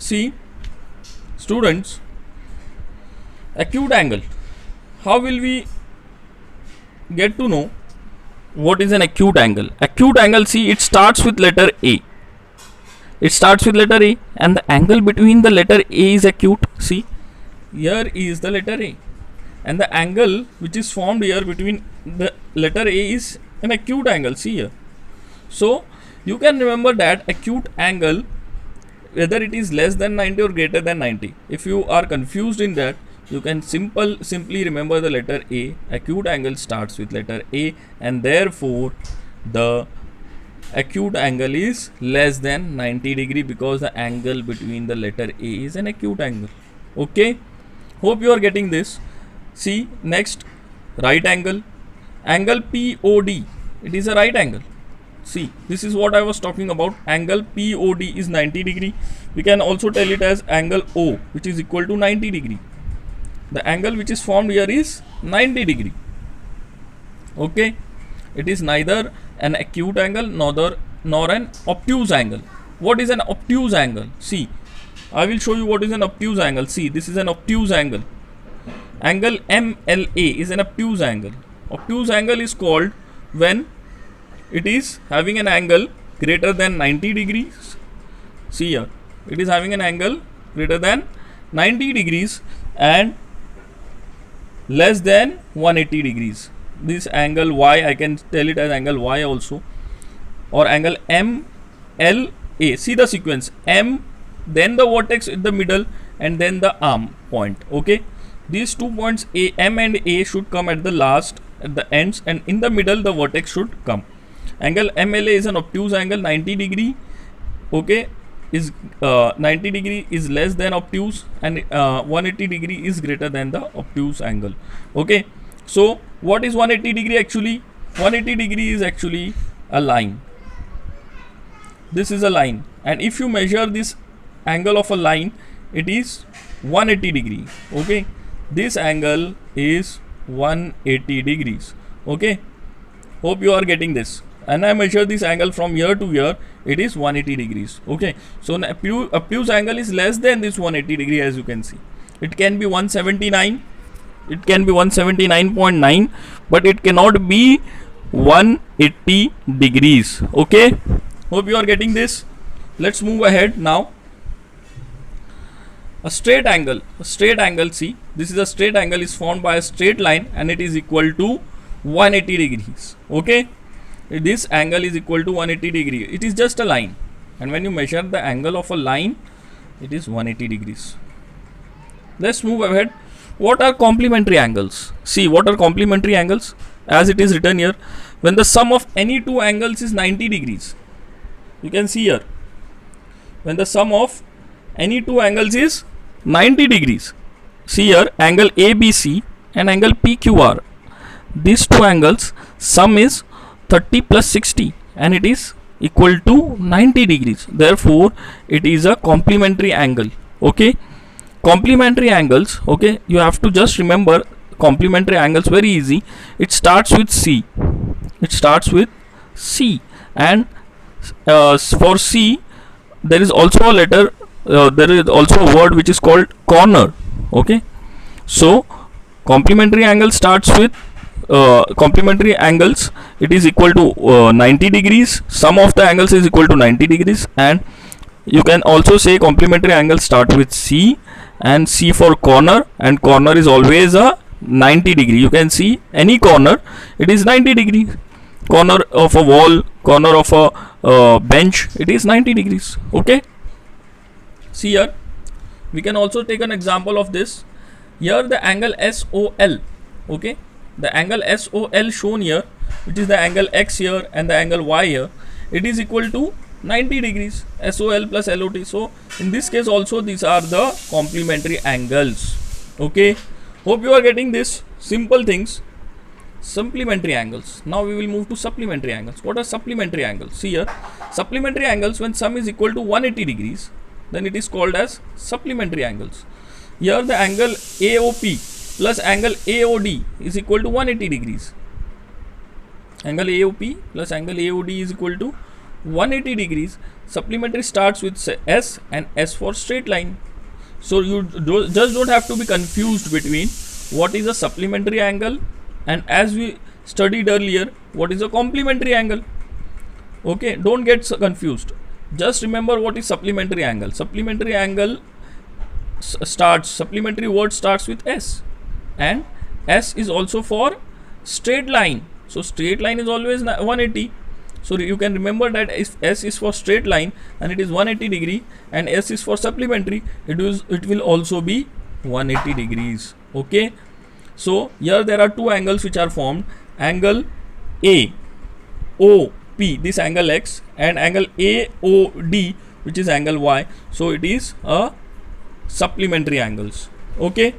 See, students, acute angle. How will we get to know what is an acute angle? Acute angle, see, it starts with letter A. It starts with letter A, and the angle between the letter A is acute. See, here is the letter A, and the angle which is formed here between the letter A is an acute angle. See here. So you can remember that acute angle, whether it is less than 90 or greater than 90. If you are confused in that, you can simply remember the letter A. Acute angle starts with letter A, and therefore the acute angle is less than 90 degree, because the angle between the letter A is an acute angle. Okay, hope you are getting this. See, next, right angle. Angle POD, it is a right angle. See, this is what I was talking about. Angle POD is 90 degree. We can also tell it as angle O, which is equal to 90 degree. The angle which is formed here is 90 degree. Okay, it is neither an acute angle nor an obtuse angle. What is an obtuse angle? See, I will show you what is an obtuse angle. See, this is an obtuse angle. Angle MLA is an obtuse angle. Obtuse angle is called when it is having an angle greater than 90 degrees. See here, it is having an angle greater than 90 degrees and less than 180 degrees. This angle Y, I can tell it as angle Y also, or angle MLA. See the sequence: M, then the vertex in the middle, and then the arm point. Okay, these 2 points A, M and A should come at the last, at the ends, and in the middle the vertex should come. Angle MLA is an obtuse angle, 90 degree. Okay, is 90 degree is less than obtuse, and 180 degree is greater than the obtuse angle. Okay, so what is 180 degree actually? 180 degree is actually a line. This is a line, and if you measure this angle of a line, it is 180 degree. Okay, this angle is 180 degrees. Okay, hope you are getting this. And I measure this angle from here to here, it is 180 degrees. Okay, so an obtuse angle is less than this 180 degree, as you can see. It can be 179, it can be 179.9, but it cannot be 180 degrees. Okay, hope you are getting this. Let's move ahead now. A straight angle, see, this is a straight angle is formed by a straight line, and it is equal to 180 degrees. Okay, this angle is equal to 180 degree. It is just a line, and when you measure the angle of a line, it is 180 degrees. Let's move ahead. What are complementary angles? See, what are complementary angles? As it is written here, when the sum of any two angles is 90 degrees. You can see here, when the sum of any two angles is 90 degrees. See here, angle ABC and angle PQR. These two angles sum is 30 plus 60, and it is equal to 90 degrees. Therefore, it is a complementary angle. Okay, complementary angles. Okay, you have to just remember complementary angles, very easy. It starts with C. It starts with C, and for C, there is also a letter. There is also a word which is called corner. Okay, so complementary angle starts with complementary angles. It is equal to 90 degrees. Sum of the angles is equal to 90 degrees, and you can also say complementary angles start with C, and C for corner, and corner is always a 90 degree. You can see any corner, it is 90 degrees. Corner of a wall, corner of a bench, it is 90 degrees. Okay, see here, we can also take an example of this. Here the angle SOL. Okay, the angle SOL shown here, which is the angle X here and the angle Y here, it is equal to 90 degrees. SOL plus LOT. So in this case also, these are the complementary angles. Okay, hope you are getting this. Simple things. Supplementary angles. Now we will move to supplementary angles. What are supplementary angles? See here, supplementary angles, when sum is equal to 180 degrees, then it is called as supplementary angles. Here the angle AOP plus angle AOD is equal to 180 degrees. Angle AOP plus angle AOD is equal to 180 degrees, supplementary starts with S and S for straight line. So you just don't have to be confused between what is a supplementary angle and, as we studied earlier, what is a complementary angle. Okay, don't get confused. Just remember what is supplementary angle. Supplementary angle supplementary word starts with S, and S is also for straight line. So straight line is always 180. So you can remember that if S is for straight line and it is 180 degree, and S is for supplementary, it will also be 180 degrees. Okay, so here there are two angles which are formed: angle AOP, this angle X, and angle AOD, which is angle Y. So it is a supplementary angles. Okay.